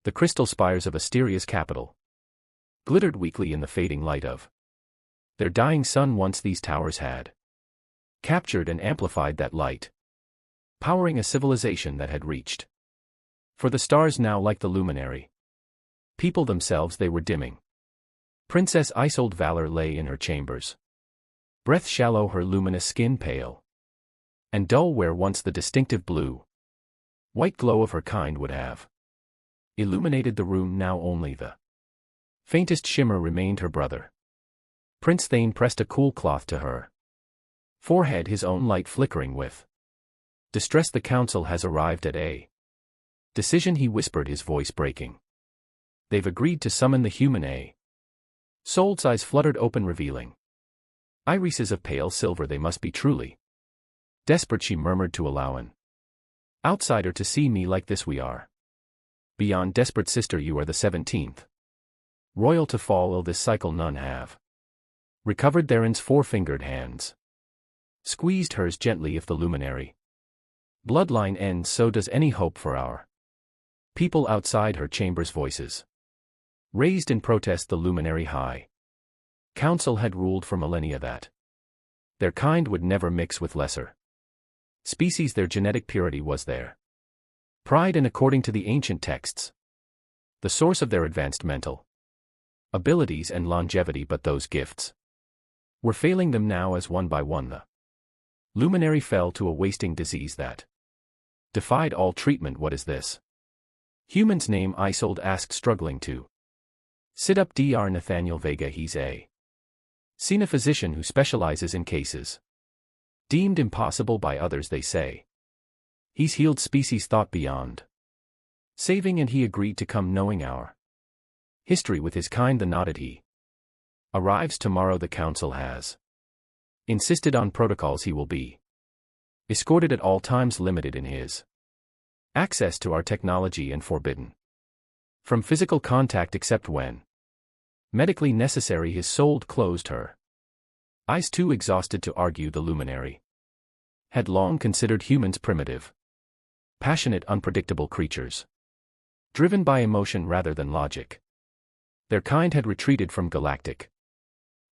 The crystal spires of Asteria's capital glittered weakly in the fading light of their dying sun. Once these towers had captured and amplified that light, powering a civilization that had reached for the stars. Now, like the luminary people themselves, they were dimming. Princess Isolde Valor lay in her chambers, breath shallow, her luminous skin pale and dull where once the distinctive blue-white glow of her kind would have illuminated the room. Now only the faintest shimmer remained. Her brother, Prince Thane, pressed a cool cloth to her forehead, his own light flickering with distress. The council has arrived at a decision, he whispered, his voice breaking. They've agreed to summon the human A. Isolde's eyes fluttered open, revealing irises of pale silver. They must be truly desperate, she murmured, to allow an outsider to see me like this. We are beyond desperate, sister. You are the 17th royal to fall ill this cycle. None have recovered. Theron's four-fingered hands squeezed hers gently. If the luminary bloodline ends, so does any hope for our people. Outside her chambers, voices raised in protest. The luminary high council had ruled for millennia that their kind would never mix with lesser species. Their genetic purity was their pride, and according to the ancient texts, the source of their advanced mental abilities and longevity. But those gifts were failing them now. As one by one the luminary fell to a wasting disease that defied all treatment. What is this human's name? Isolde asked, struggling to sit up. Dr. Nathaniel Vega. He's a senior physician who specializes in cases deemed impossible by others. They say he's healed species thought beyond saving, and he agreed to come, knowing our history with his kind. The nodded. He arrives tomorrow. The council has insisted on protocols. He will be escorted at all times, limited in his access to our technology, and forbidden from physical contact except when medically necessary. His soul closed, her eyes too exhausted to argue. The luminary had long considered humans primitive, passionate, unpredictable creatures, driven by emotion rather than logic. Their kind had retreated from galactic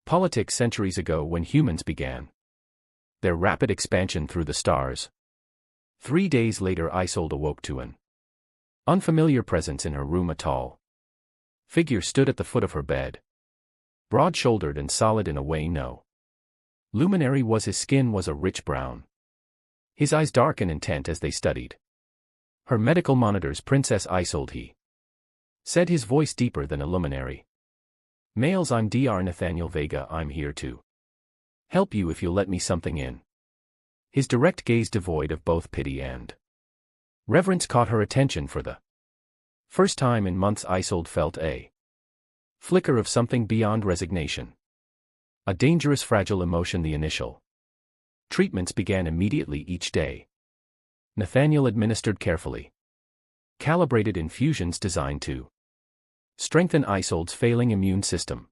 politics centuries ago when humans began their rapid expansion through the stars. 3 days later, Isolde awoke to an unfamiliar presence in her room. A tall figure stood at the foot of her bed, broad-shouldered and solid in a way no luminary was. His skin was a rich brown, his eyes dark and intent as they studied her medical monitors. Princess Isolde, he said, his voice deeper than a luminary male's. I'm Dr. Nathaniel Vega. I'm here to help you if you'll let me something in. His direct gaze, devoid of both pity and reverence, caught her attention. For the first time in months, Isolde felt a flicker of something beyond resignation. A dangerous, fragile emotion. The initial treatments began immediately each day. Nathaniel administered carefully calibrated infusions designed to strengthen Isolde's failing immune system.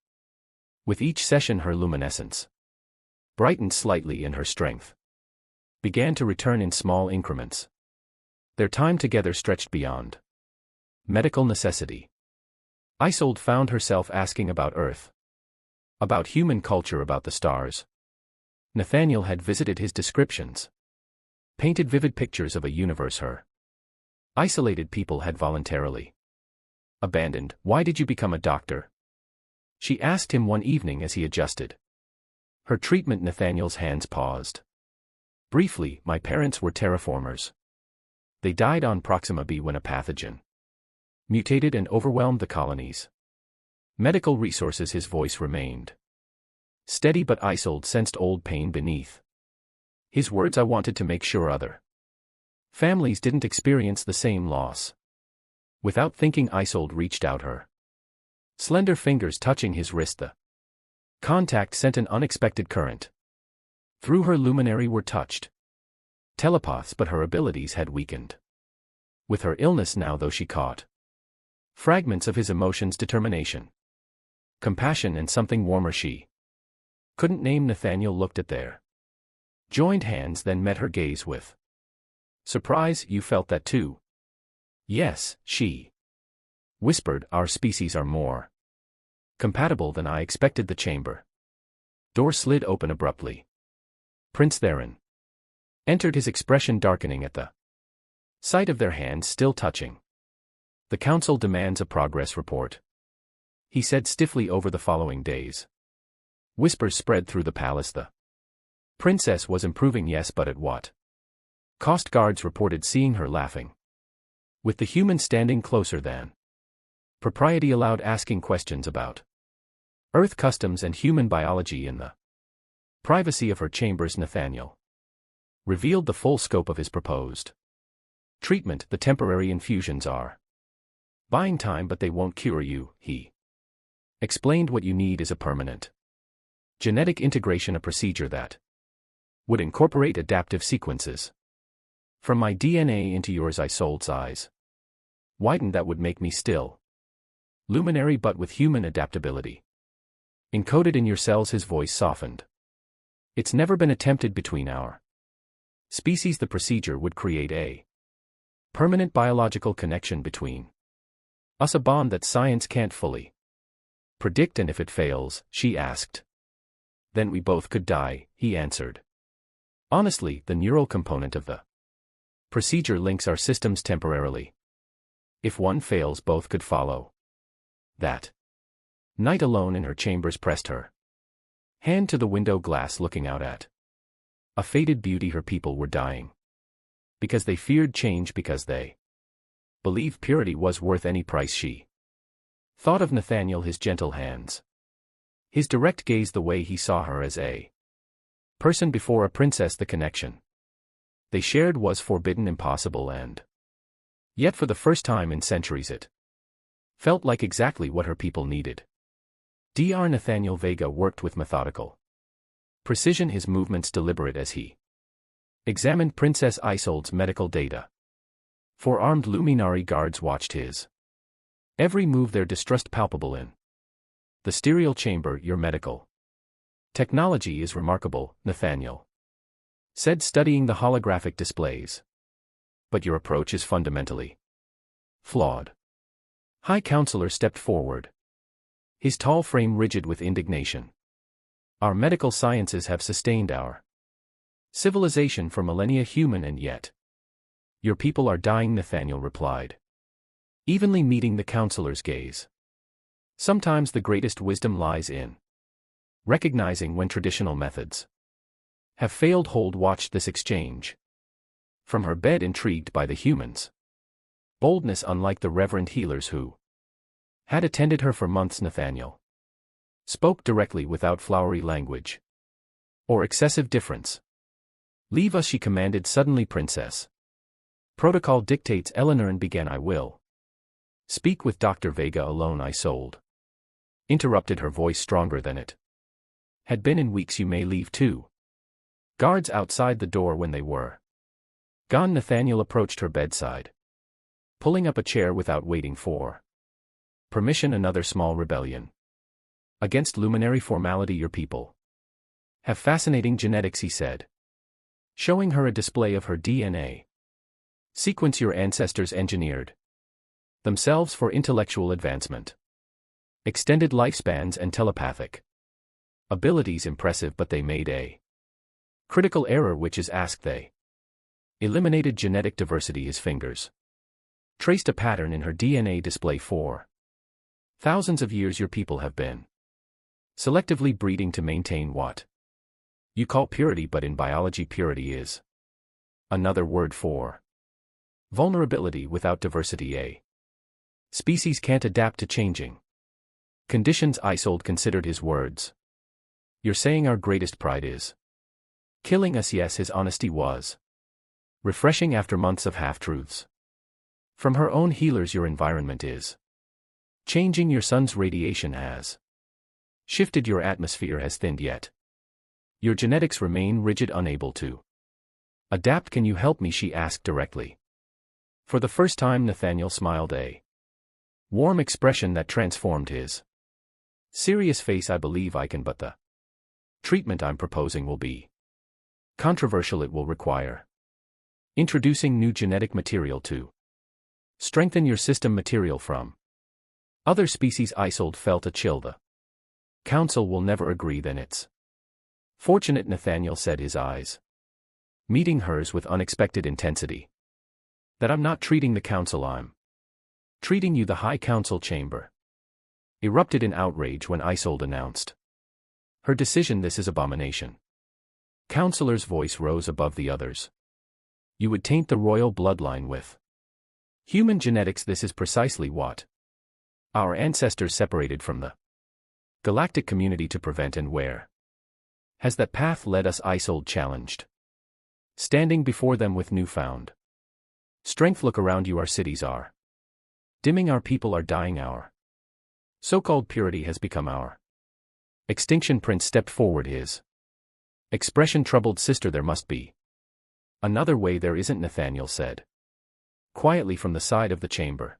With each session, her luminescence brightened slightly, and her strength began to return in small increments. Their time together stretched beyond medical necessity. Isolde found herself asking about Earth, about human culture, about the stars. Nathaniel had visited. His descriptions painted vivid pictures of a universe her isolated people had voluntarily abandoned. Why did you become a doctor? She asked him one evening as he adjusted her treatment. Nathaniel's hands paused. Briefly, my parents were terraformers. They died on Proxima B when a pathogen mutated and overwhelmed the colonies. Medical resources. His voice remained steady, but Isolde sensed old pain beneath his words. I wanted to make sure other families didn't experience the same loss. Without thinking, Isolde reached out, her slender fingers touching his wrist. The contact sent an unexpected current through her. Luminary were touched telepaths, but her abilities had weakened with her illness now, though she caught fragments of his emotions, determination, compassion, and something warmer she couldn't name. Nathaniel looked at their joined hands, then met her gaze with surprise. You felt that too? Yes, she Whispered, our species are more compatible than I expected. The chamber door slid open abruptly. Prince Theron entered, his expression darkening at the sight of their hands still touching. The council demands a progress report, he said stiffly. Over the following days, whispers spread through the palace. The princess was improving, yes, but at what cost? Guards reported seeing her laughing with the human standing closer than propriety allowed, asking questions about Earth customs and human biology in the privacy of her chambers. Nathaniel revealed the full scope of his proposed treatment. The temporary infusions are buying time, but they won't cure you, he explained. What you need is a permanent genetic integration, a procedure that would incorporate adaptive sequences from my DNA into yours. Isolde's eyes widened. That would make me still luminary, but with human adaptability encoded in your cells. His voice softened. It's never been attempted between our species. The procedure would create a permanent biological connection between us, a bond that science can't fully predict. And if it fails, she asked, then we both could die, he answered. Honestly, the neural component of the procedure links our systems temporarily. If one fails, both could follow. That night, alone in her chambers, pressed her hand to the window glass, looking out at a faded beauty. Her people were dying because they feared change, because they believed purity was worth any price. She thought of Nathaniel, his gentle hands, his direct gaze, the way he saw her as a person before a princess. The connection they shared was forbidden, impossible, and yet for the first time in centuries it felt like exactly what her people needed. Dr. Nathaniel Vega worked with methodical precision, his movements deliberate as he examined Princess Isolde's medical data. 4 armed luminary guards watched his every move, their distrust palpable in the sterile chamber. Your medical technology is remarkable, Nathaniel said, studying the holographic displays. But your approach is fundamentally flawed. High Counselor stepped forward, his tall frame rigid with indignation. Our medical sciences have sustained our civilization for millennia, human, and yet your people are dying, Nathaniel replied, evenly meeting the counselor's gaze. Sometimes the greatest wisdom lies in recognizing when traditional methods have failed. Hold watched this exchange from her bed, intrigued by the humans' boldness, unlike the reverend healers who had attended her for months. Nathaniel spoke directly, without flowery language or excessive difference. Leave us, she commanded suddenly. Princess protocol dictates, Eleanor began. I will speak with Dr. Vega alone. Isolde interrupted, her voice stronger than it had been in weeks. You may leave too. Guards outside the door when they were gone, Nathaniel approached her bedside, pulling up a chair without waiting for permission. Another small rebellion against luminary formality. Your people have fascinating genetics, he said, showing her a display of her DNA sequence. Your ancestors engineered themselves for intellectual advancement, extended lifespans, and telepathic abilities. Impressive, but they made a critical error, which is asked. They eliminated genetic diversity. His fingers traced a pattern in her DNA display. For thousands of years your people have been selectively breeding to maintain what you call purity, but in biology purity is another word for vulnerability. Without diversity, a species can't adapt to changing conditions. Isolde considered his words. You're saying our greatest pride is killing us? Yes, his honesty was refreshing after months of half-truths from her own healers. Your environment is changing. Your sun's radiation has shifted. Your atmosphere has thinned, yet your genetics remain rigid, unable to adapt. Can you help me? She asked directly. For the first time, Nathaniel smiled, a warm expression that transformed his serious face. I believe I can, but the treatment I'm proposing will be controversial. It will require introducing new genetic material to strengthen your system, material from Other species Isolde felt a chill. The council will never agree, then it's fortunate, Nathaniel said, his eyes meeting hers with unexpected intensity, that I'm not treating the council, I'm treating you. The High Council chamber erupted in outrage when Isolde announced her decision. This is abomination. Councilor's voice rose above the others. You would taint the royal bloodline with human genetics. This is precisely what our ancestors separated from the galactic community to prevent, and where has that path led us? Isolde challenged, standing before them with newfound strength. Look around you, our cities are dimming, our people are dying, our so-called purity has become our extinction. Prince stepped forward, his expression troubled. Sister, there must be another way. There isn't, Nathaniel said quietly from the side of the chamber.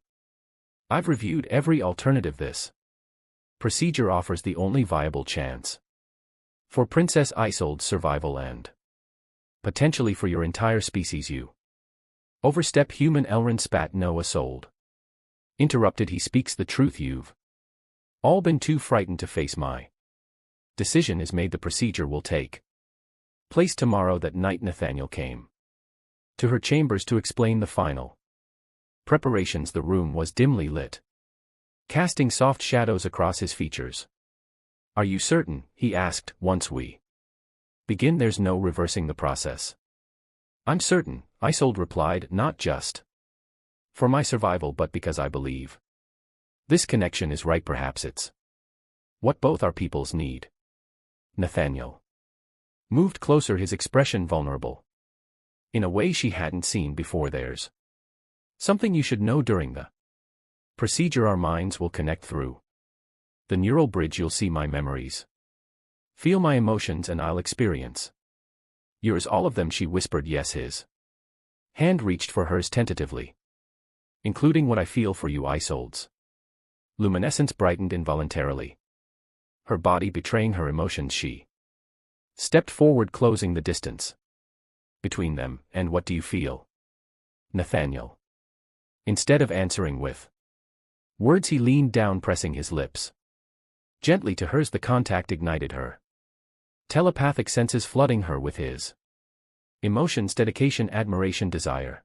I've reviewed every alternative. This procedure offers the only viable chance for Princess Isolde's survival and potentially for your entire species. You overstep. Human Elrond spat. No, Isolde interrupted. He speaks the truth. You've all been too frightened to face my decision is made. The procedure will take place tomorrow. That night Nathaniel came to her chambers to explain the final preparations. The room was dimly lit, casting soft shadows across his features. Are you certain? He asked. Once we begin, there's no reversing the process. I'm certain, Isolde replied, not just for my survival but because I believe this connection is right. Perhaps it's what both our peoples need. Nathaniel moved closer, his expression vulnerable in a way she hadn't seen before. There's something you should know. During the procedure, our minds will connect through the neural bridge. You'll see my memories, feel my emotions, and I'll experience yours, all of them, she whispered. Yes. His hand reached for hers tentatively. Including what I feel for you. Isolde's luminescence brightened involuntarily, her body betraying her emotions. She stepped forward, closing the distance between them. And what do you feel? Nathaniel. Instead of answering with words, he leaned down, pressing his lips gently to hers. The contact ignited her telepathic senses, flooding her with his emotions, dedication, admiration, desire,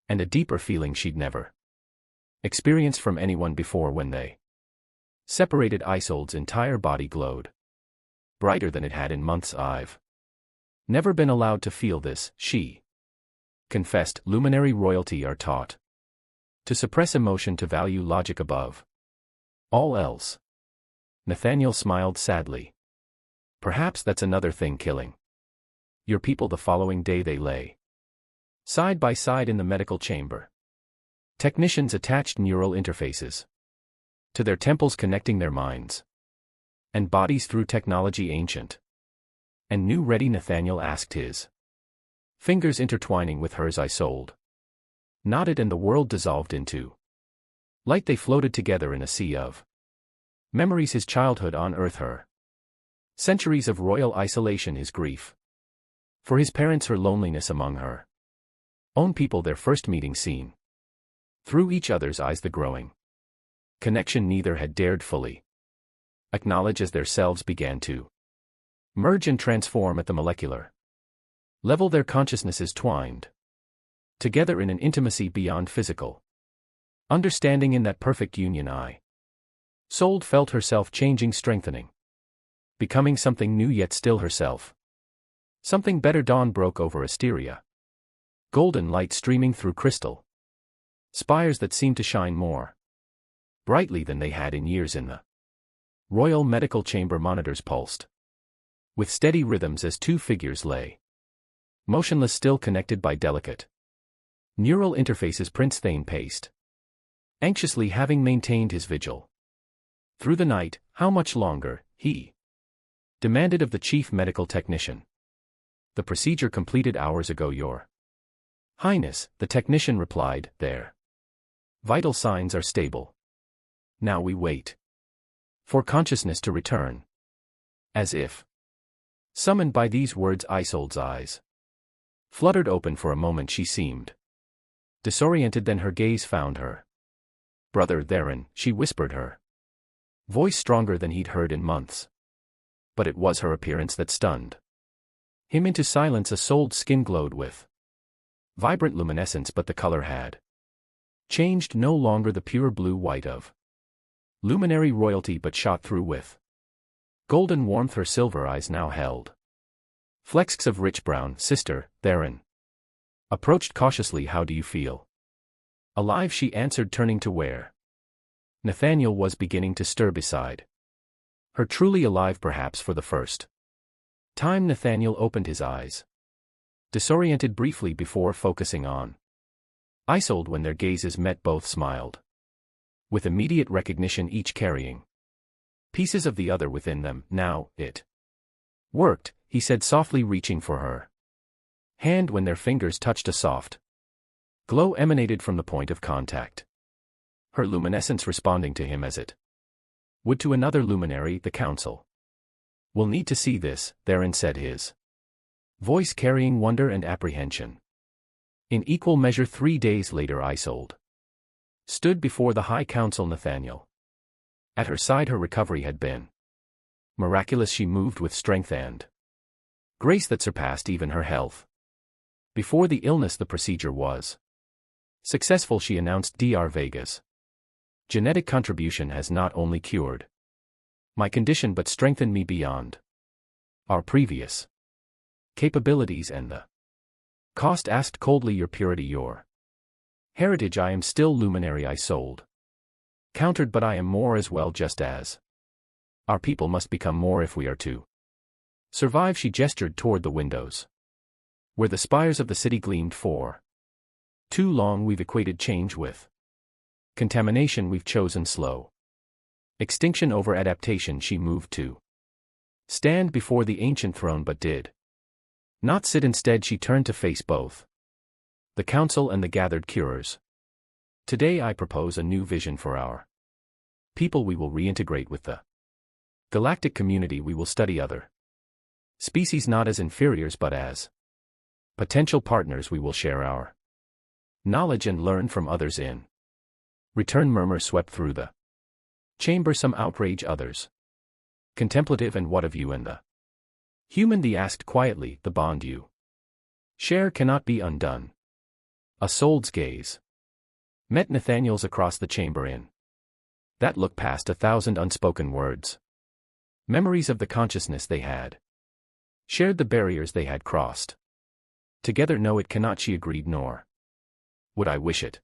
and a deeper feeling she'd never experienced from anyone before. When they separated, Isolde's entire body glowed brighter than it had in months. I've never been allowed to feel this, she confessed. Luminary royalty are taught to suppress emotion, to value logic above all else. Nathaniel smiled sadly. Perhaps that's another thing killing your people. The following day they lay side by side in the medical chamber. Technicians attached neural interfaces to their temples, connecting their minds and bodies through technology ancient and new. Ready? Nathaniel asked, his fingers intertwining with hers. Isolde nodded, and the world dissolved into light. They floated together in a sea of memories, his childhood on Earth, her centuries of royal isolation, his grief for his parents, her loneliness among her own people, their first meeting seen through each other's eyes, the growing connection neither had dared fully acknowledge as their selves began to merge and transform at the molecular level. Their consciousnesses twined together in an intimacy beyond physical understanding. In that perfect union, Isolde felt herself changing, strengthening, becoming something new, yet still herself. Something better. Dawn broke over Asteria, golden light streaming through crystal spires that seemed to shine more brightly than they had in years. In the royal medical chamber, monitors pulsed with steady rhythms as two figures lay motionless, still connected by delicate neural interfaces. Prince Thane paced anxiously, having maintained his vigil through the night. How much longer? He demanded of the chief medical technician. The procedure completed hours ago, Your Highness, the technician replied. Their vital signs are stable. Now we wait for consciousness to return. As if summoned by these words, Isolde's eyes fluttered open. For a moment she seemed disoriented, then her gaze found her Brother Theron, she whispered her voice stronger than he'd heard in months. But it was her appearance that stunned him into silence. A souled skin glowed with vibrant luminescence, but the color had changed, no longer the pure blue-white of luminary royalty, but shot through with golden warmth. Her silver eyes now held flecks of rich brown. Sister Theron approached cautiously. How do you feel? Alive, she answered, turning to where Nathaniel was beginning to stir beside her. Truly alive, perhaps for the first time. Nathaniel opened his eyes, disoriented briefly before focusing on Isolde. When their gazes met, both smiled with immediate recognition, each carrying pieces of the other within them. Now, it worked, he said softly, reaching for her hand. When their fingers touched, a soft glow emanated from the point of contact, her luminescence responding to him as it would to another luminary. The council will need to see this, Theron said, his voice carrying wonder and apprehension in equal measure. 3 days later, Isolde stood before the High Council. Nathaniel at her side. Her recovery had been miraculous. She moved with strength and grace that surpassed even her health. Before the illness, the procedure was successful, she announced. Dr. Vega's genetic contribution has not only cured my condition but strengthened me beyond our previous capabilities. And the cost? Asked coldly. Your purity, your heritage. I am still luminary, Isolde countered, but I am more as well, just as our people must become more if we are to survive. She gestured toward the windows where the spires of the city gleamed. For too long we've equated change with contamination. We've chosen slow extinction over adaptation. She moved to stand before the ancient throne, but did not sit. Instead, she turned to face both the council and the gathered curers. Today I propose a new vision for our people. We will reintegrate with the galactic community. We will study other species not as inferiors but as potential partners. We will share our knowledge and learn from others in return. Murmurs swept through the chamber, some outrage, others contemplative. And what of you and the human? They asked quietly. The bond you share cannot be undone. Isolde's gaze met Nathaniel's across the chamber. In that look past 1,000 unspoken words, memories of the consciousness they had shared, the barriers they had crossed together. No, it cannot, she agreed, nor would I wish it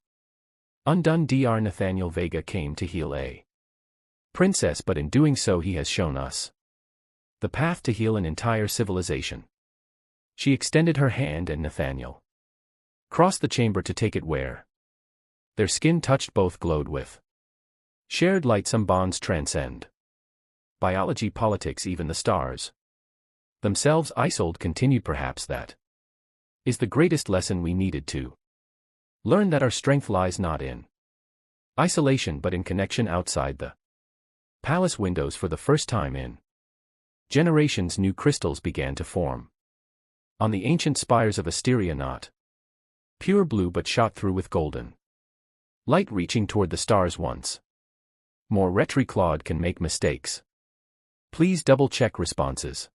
undone. Dr. Nathaniel Vega came to heal a princess, but in doing so he has shown us the path to heal an entire civilization. She extended her hand, and Nathaniel crossed the chamber to take it. Where their skin touched, both glowed with shared light. Some bonds transcend biology, politics, even the stars themselves. Isolde continued, perhaps that is the greatest lesson we needed to learn, that our strength lies not in isolation but in connection. Outside the palace windows, for the first time in generations, new crystals began to form on the ancient spires of Asteria, not pure blue but shot through with golden light, reaching toward the stars. Once more, Retri Claude can make mistakes. Please double-check responses.